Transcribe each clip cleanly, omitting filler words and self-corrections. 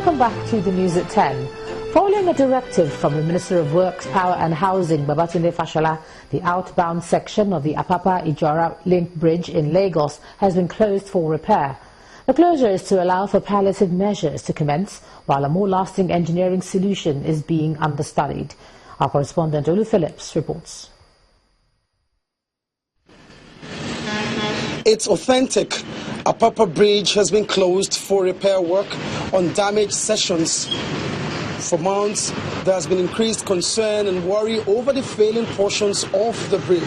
Welcome back to the news at 10. Following a directive from the Minister of Works, Power and Housing, Babatunde Fashola, the outbound section of the Apapa Ijora Link Bridge in Lagos has been closed for repair. The closure is to allow for palliative measures to commence, while a more lasting engineering solution is being understudied. Our correspondent Olu Phillips reports. It's authentic. Apapa Bridge has been closed for repair work on damaged sections. For months, there has been increased concern and worry over the failing portions of the bridge.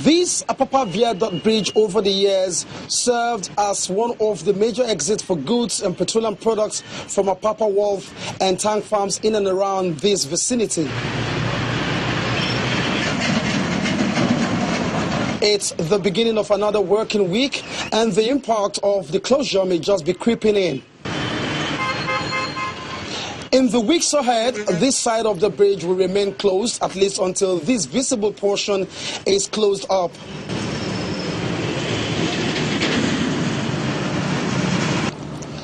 This Apapa Viaduct Bridge over the years served as one of the major exits for goods and petroleum products from Apapa Wharf and tank farms in and around this vicinity. It's the beginning of another working week, and the impact of the closure may just be creeping in. In the weeks ahead, this side of the bridge will remain closed, at least until this visible portion is closed up.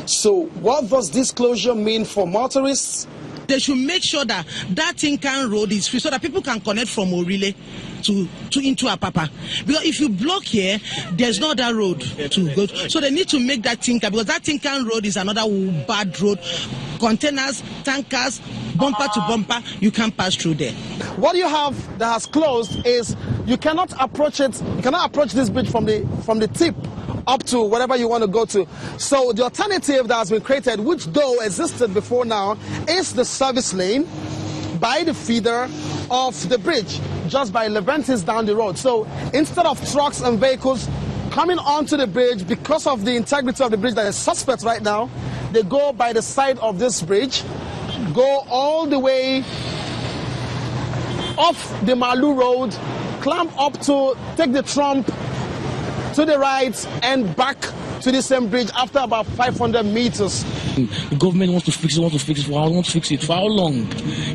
So, what does this closure mean for motorists? They should make sure that that Tinkan road is free so that people can connect from Orile into Apapa. Because if you block here, there's no other road to go. So they need to make that Tinkan, because that Tinkan road is another bad road. Containers, tankers, bumper to bumper, you can't pass through there. What you have that has closed is you cannot approach it. You cannot approach this bridge from the tip up to wherever you want to go to. So the alternative that has been created, which though existed before now, is the service lane by the feeder of the bridge, just by Leventis down the road. So instead of trucks and vehicles coming onto the bridge, because of the integrity of the bridge that is suspect right now, they go by the side of this bridge, go all the way off the Malu Road, climb up to take the Trump to the right and back to the same bridge after about 500 meters. The government wants to fix it. For how long?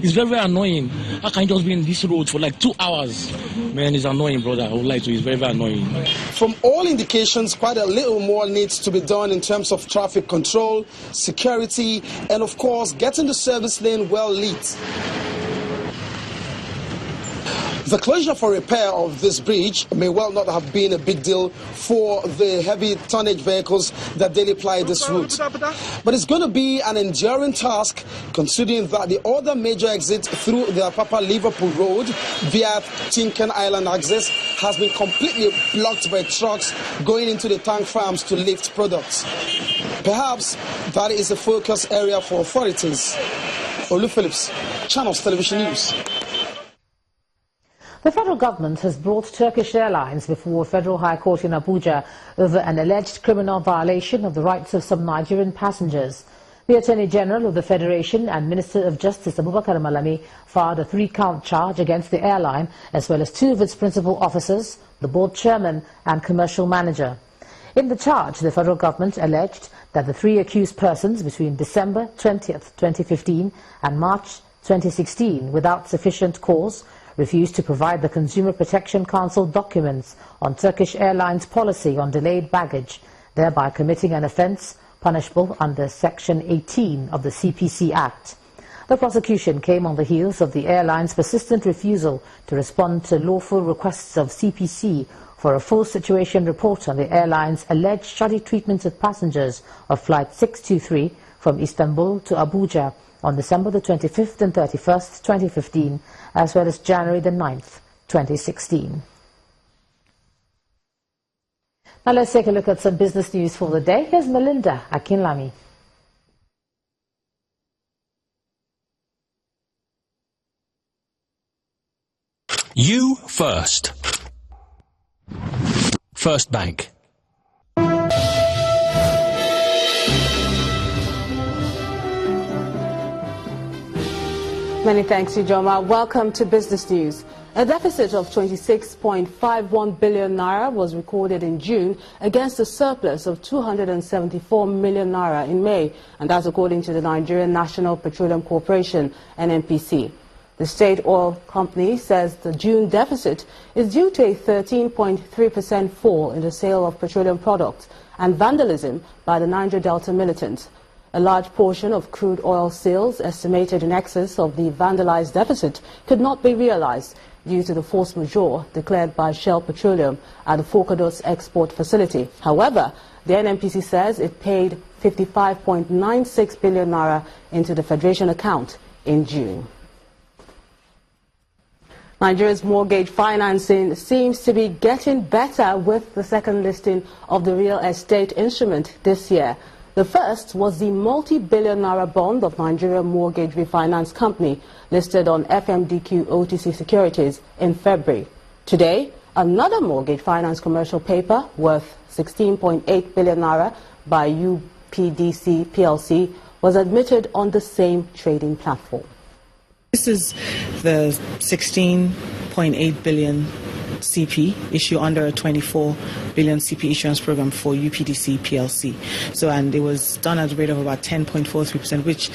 It's very, very annoying. How can you just be in this road for like 2 hours? Man, it's annoying, brother. I would like to. It's very, very annoying. From all indications, quite a little more needs to be done in terms of traffic control, security, and of course, getting the service lane well lit. The closure for repair of this bridge may well not have been a big deal for the heavy tonnage vehicles that daily ply this route. But it's going to be an enduring task, considering that the other major exit through the Apapa Liverpool Road via Tinkan Island access has been completely blocked by trucks going into the tank farms to lift products. Perhaps that is a focus area for authorities. Olu Phillips, Channels Television News. The federal government has brought Turkish Airlines before a federal high court in Abuja over an alleged criminal violation of the rights of some Nigerian passengers. The Attorney General of the Federation and Minister of Justice Abubakar Malami filed a 3-count charge against the airline, as well as 2 of its principal officers, the board chairman and commercial manager. In the charge, the federal government alleged that the 3 accused persons between December 20th, 2015 and March 2016, without sufficient cause, refused to provide the Consumer Protection Council documents on Turkish Airlines policy on delayed baggage, thereby committing an offence punishable under Section 18 of the CPC Act. The prosecution came on the heels of the airline's persistent refusal to respond to lawful requests of CPC for a full situation report on the airline's alleged shoddy treatment of passengers of Flight 623 from Istanbul to Abuja on December the 25th and 31st, 2015, as well as January the 9th, 2016. Now let's take a look at some business news for the day. Here's Melinda Akinlami. You first. First Bank. Many thanks, Ijoma. Welcome to Business News. A deficit of 26.51 billion naira was recorded in June against a surplus of 274 million naira in May, and that's according to the Nigerian National Petroleum Corporation, NNPC. The state oil company says the June deficit is due to a 13.3% fall in the sale of petroleum products and vandalism by the Niger Delta militants. A large portion of crude oil sales, estimated in excess of the vandalized deficit, could not be realized due to the force majeure declared by Shell Petroleum at the Forcados export facility. However, the NNPC says it paid 55.96 billion naira into the Federation account in June. Nigeria's mortgage financing seems to be getting better with the second listing of the real estate instrument this year. The first was the multi-billion naira bond of Nigeria Mortgage Refinance Company, listed on FMDQ OTC Securities in February. Today, another mortgage finance commercial paper worth 16.8 billion naira by UPDC PLC was admitted on the same trading platform. This is the 16.8 billion CP issue under a 24 billion CP issuance program for UPDC PLC. And it was done at a rate of about 10.43%, which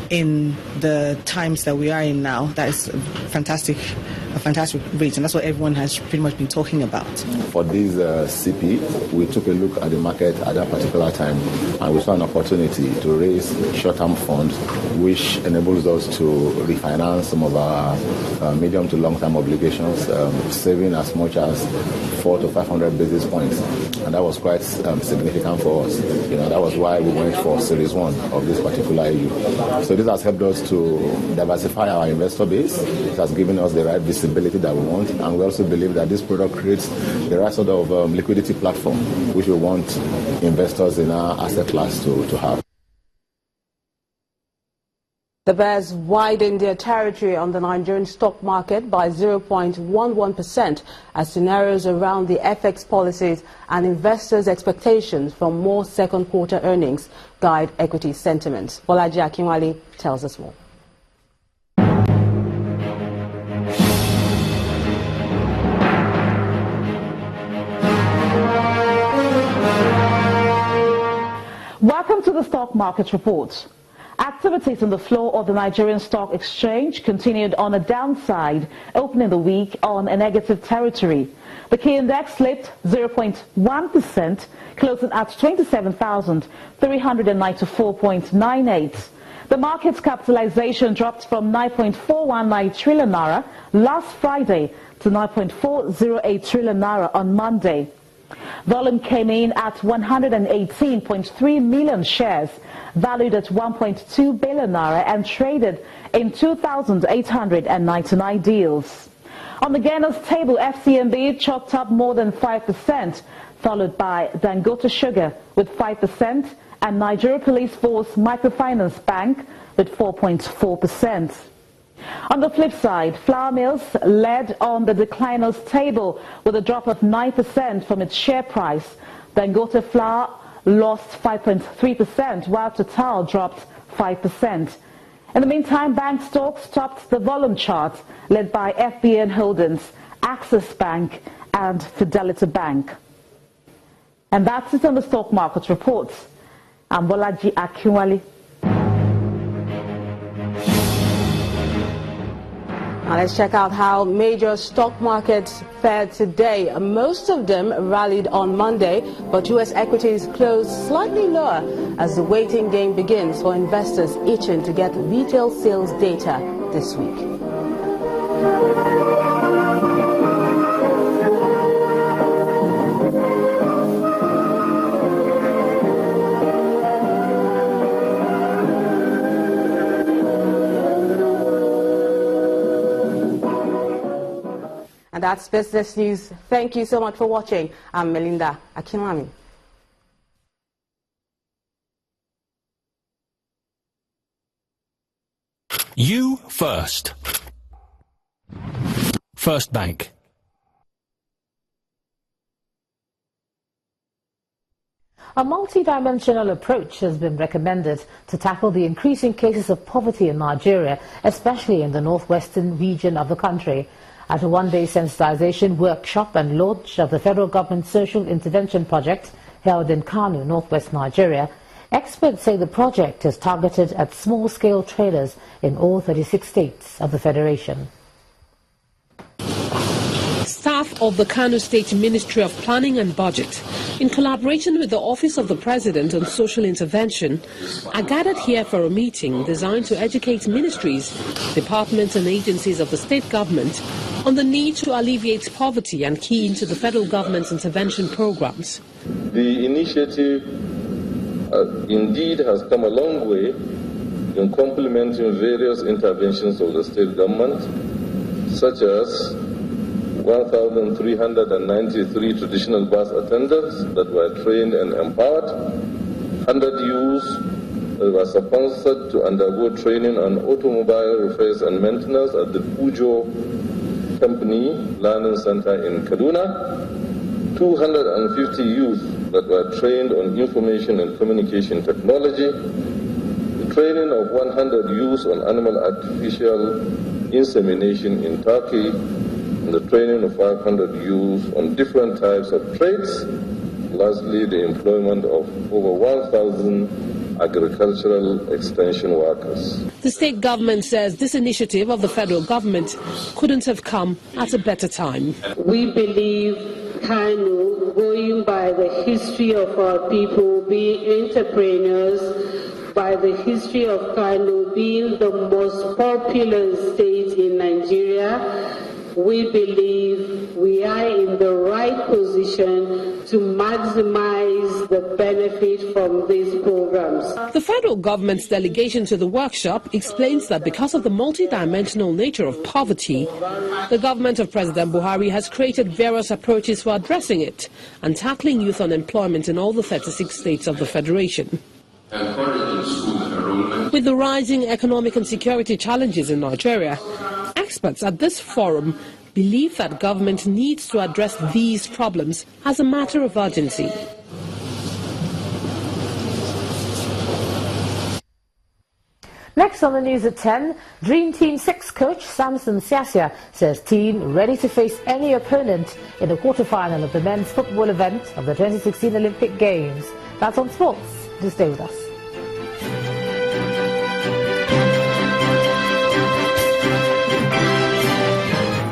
in the times that we are in now, that is a fantastic rate, and that's what everyone has pretty much been talking about. For this CP, we took a look at the market at that particular time, and we saw an opportunity to raise short-term funds, which enables us to refinance some of our medium to long-term obligations, saving as much as 400 to 500 basis points, and that was quite significant for us. That was why we went for Series 1 of this particular EU. So this has helped us to diversify our investor base. It has given us the right visibility that we want, and we also believe that this product creates the right sort of liquidity platform which we want investors in our asset class to have. The bears widened their territory on the Nigerian stock market by 0.11% as scenarios around the FX policies and investors' expectations from more second quarter earnings guide equity sentiments. Bolaji Akinwale tells us more. Welcome to the Stock Market Report. Activities on the floor of the Nigerian Stock Exchange continued on a downside, opening the week on a negative territory. The key index slipped 0.1%, closing at 27,394.98. The market's capitalization dropped from 9.419 trillion naira last Friday to 9.408 trillion naira on Monday. Volume came in at 118.3 million shares, valued at 1.2 billion naira and traded in 2,899 deals. On the gainers table, FCMB chalked up more than 5%, followed by Dangote Sugar with 5% and Nigeria Police Force Microfinance Bank with 4.4%. On the flip side, flour mills led on the decliners table with a drop of 9% from its share price. Dangote Flour lost 5.3%, while Total dropped 5%. In the meantime, bank stocks topped the volume chart, led by FBN Holdings, Access Bank and Fidelity Bank. And that's it on the Stock Market Reports. I'm Bolaji Akinwale. Now let's check out how major stock markets fared today. Most of them rallied on Monday, but U.S. equities closed slightly lower as the waiting game begins for investors itching to get retail sales data this week. And that's Business News. Thank you so much for watching. I'm Melinda Akinwale. You first. First Bank. A multidimensional approach has been recommended to tackle the increasing cases of poverty in Nigeria, especially in the northwestern region of the country. At a one-day sensitization workshop and launch of the federal government's social intervention project held in Kano, northwest Nigeria, experts say the project is targeted at small-scale traders in all 36 states of the federation. Staff of the Kano State Ministry of Planning and Budget In collaboration with the Office of the President on Social Intervention, I gathered here for a meeting designed to educate ministries, departments and agencies of the state government on the need to alleviate poverty and key into the federal government's intervention programs. The initiative indeed has come a long way in complementing various interventions of the state government, such as 1,393 traditional bus attendants that were trained and empowered, 100 youths that were sponsored to undergo training on automobile repairs and maintenance at the Pujo Company Learning Center in Kaduna, 250 youth that were trained on information and communication technology, the training of 100 youth on animal artificial insemination in Turkey, and the training of 500 youth on different types of trades. Lastly, the employment of over 1,000 agricultural extension workers. The state government says this initiative of the federal government couldn't have come at a better time. We believe Kano, going by the history of our people being entrepreneurs, by the history of Kano being the most populous state in Nigeria, we believe we are in the right position to maximize the benefit from these programs. The federal government's delegation to the workshop explains that because of the multidimensional nature of poverty, the government of President Buhari has created various approaches for addressing it and tackling youth unemployment in all the 36 states of the federation. With the rising economic and security challenges in Nigeria, experts at this forum believe that government needs to address these problems as a matter of urgency. Next on the news at 10, Dream Team 6 coach Samson Siasia says team ready to face any opponent in the quarterfinal of the men's football event of the 2016 Olympic Games. That's on sports. Do stay with us.